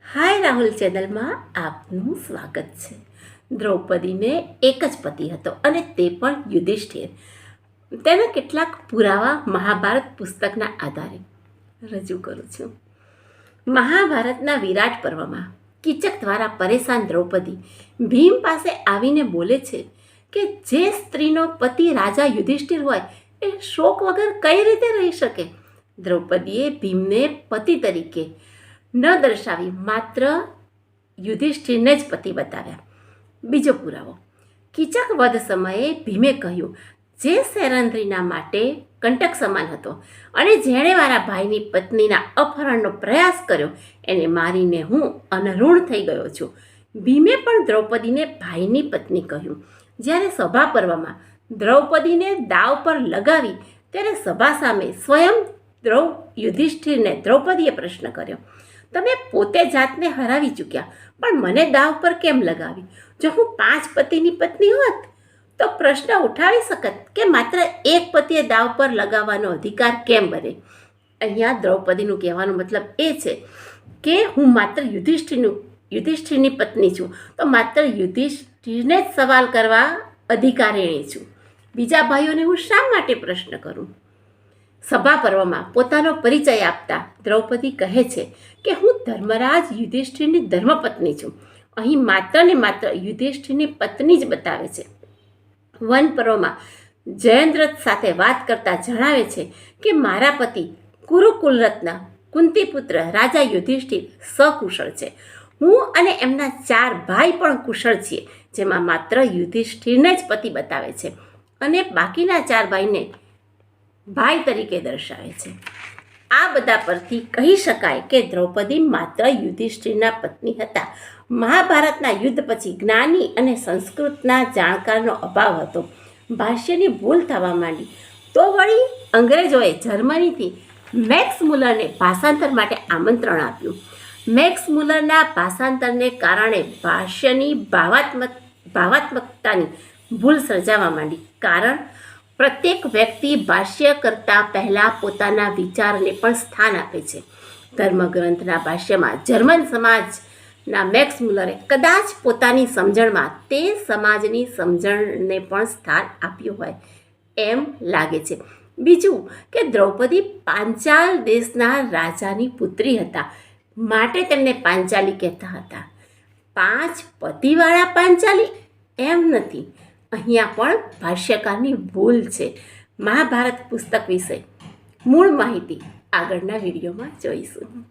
હાય રાહુલ ચેનલમાં આપનું સ્વાગત છે. દ્રૌપદીને એક જ પતિ હતો અને તે પણ યુધિષ્ઠિર. તેના કેટલાક પુરાવા મહાભારત પુસ્તકના આધારે રજૂ કરું છું. મહાભારતના વિરાટ પર્વમાં કીચક દ્વારા પરેશાન દ્રૌપદી ભીમ પાસે આવીને બોલે છે કે જે સ્ત્રીનો પતિ રાજા યુધિષ્ઠિર હોય એ શોક વગર કઈ રીતે રહી શકે. દ્રૌપદીએ ભીમને પતિ તરીકે ન દર્શાવી માત્ર યુધિષ્ઠિરને જ પતિ બતાવ્યા. બીજો પુરાવો, કીચક વધ સમયે ભીમે કહ્યું, જે શેરંદ્રીના માટે કંટક સમાન હતો અને જેણે મારા ભાઈની પત્નીના અપહરણનો પ્રયાસ કર્યો એને મારીને હું અનઋણ થઈ ગયો છું. ભીમે પણ દ્રૌપદીને ભાઈની પત્ની કહ્યું. જ્યારે સભા પર્વમાં દ્રૌપદીને દાવ પર લગાવી ત્યારે સભા સામે સ્વયં યુધિષ્ઠિરને દ્રૌપદીએ પ્રશ્ન કર્યો, તમે પોતે જાતને હરાવી ચૂક્યા પણ મને દાવ પર કેમ લગાવી? જો હું 5 પતિની પત્ની હોત તો પ્રશ્ન ઉઠાવી શકત કે માત્ર એક પતિએ દાવ પર લગાવવાનો અધિકાર કેમ બને? અહીંયા દ્રૌપદીનું કહેવાનો મતલબ એ છે કે હું માત્ર યુધિષ્ઠિરની પત્ની છું તો માત્ર યુધિષ્ઠિરને જ સવાલ કરવા અધિકારીણી છું. બીજા ભાઈઓને હું શા માટે પ્રશ્ન કરું? સભા પર્વમાં પોતાનો પરિચય આપતા દ્રૌપદી કહે છે કે હું ધર્મરાજ યુધિષ્ઠિરની ધર્મપત્ની છું. અહીં માત્ર ને માત્ર યુધિષ્ઠિરની પત્ની જ બતાવે છે. વન પર્વમાં જયદ્રથ સાથે વાત કરતા જણાવે છે કે મારા પતિ કુરુકુલરત્ન કુંતીપુત્ર રાજા યુધિષ્ઠિર સકુશળ છે. હું અને એમના 4 ભાઈ પણ કુશળ છીએ, જેમાં માત્ર યુધિષ્ઠિરને જ પતિ બતાવે છે અને બાકીના 4 ભાઈને ભાઈ તરીકે દર્શાવે છે. આ બધા પરથી કહી શકાય કે દ્રૌપદી માત્ર યુધિષ્ઠિરના પત્ની હતા. મહાભારતના યુદ્ધ પછી જ્ઞાની અને સંસ્કૃતના જાણકારનો અભાવ હતો. ભાષ્યની ભૂલ થવા માંડી તો વળી અંગ્રેજોએ જર્મનીથી મેક્સ મુલરને ભાષાંતર માટે આમંત્રણ આપ્યું. મેક્સ મુલરના ભાષાંતરને કારણે ભાષ્યની ભાવાત્મકતાની ભૂલ સર્જાવા માંડી. કારણ પ્રત્યેક વ્યક્તિ ભાષ્ય કરતાં પહેલાં પોતાના વિચારને પણ સ્થાન આપે છે. ધર્મગ્રંથના ભાષ્યમાં જર્મન સમાજના મેક્સ મુલરે કદાચ પોતાની સમજણમાં તે સમાજની સમજણને પણ સ્થાન આપ્યું હોય એમ લાગે છે. બીજું કે દ્રૌપદી પાંચાલ દેશના રાજાની પુત્રી હતા, માટે તેમને પાંચાલી કહેતા હતા. 5 પતિવાળા પાંચાલી એમ નથી. અહીંયા પણ ભાષ્યકારની ભૂલ છે. મહાભારત પુસ્તક વિશે મૂળ માહિતી આગળના વિડીયોમાં જોઈશું.